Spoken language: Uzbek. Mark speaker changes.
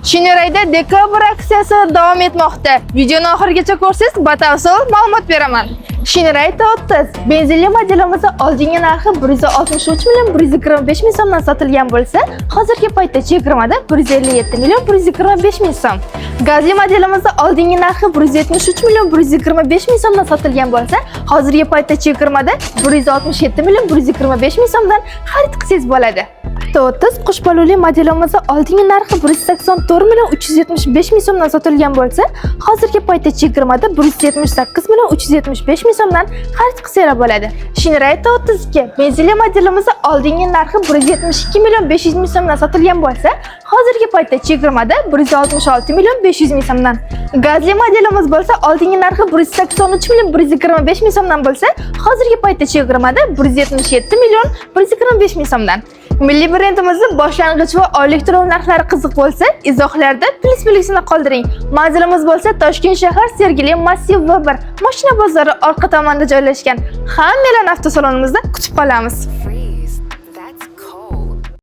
Speaker 1: Shinirayda dekabr aksiyasi davom etmoqda. Videoni oxirigacha ko'rsangiz batafsil ma'lumot beraman. Shiniray T30 benzinli modelimiz oldingi narxi 163 million 125 ming so'mdan sotilgan bo'lsa, hozirgi paytda chegirmada 157 million 125 ming so'm. Gazli modelimiz oldingi narxi 173 million 125 ming so'mdan sotilgan bo'lsa, hozirgi paytda chegirmada 167 million 125 ming so'mdan xarid qilsangiz bo'ladi. T30 qushbaluli modelimiz oldingi narxi 184 million 375 ming so'mdan sotilgan bo'lsa, hozirgi paytda chegirmada 178 million 375 ming so'mdan xarid qilsangiz bo'ladi. Shinray T32 benzinli modelimiz oldingi narxi 172 million 500 ming so'mdan sotilgan bo'lsa, hozirgi paytda chegirmada 166 million 500 ming so'mdan. Gazli modelimiz bo'lsa, oldingi narxi 183 million 125 ming so'mdan bo'lsa, hozirgi paytda chegirmada 177 million 125 ming so'mdan. Milliy brendimizning boshlang'ich va oylik to'lov narxlari qiziq bo'lsa, izohlarda plyus belgisini qoldiring. Manzilimiz bo'lsa Toshkent shahar Sergeli Massiv V1 mashina bozori orqa tomonida joylashgan. Hammalarni avtosalonimizda kutib qolamiz.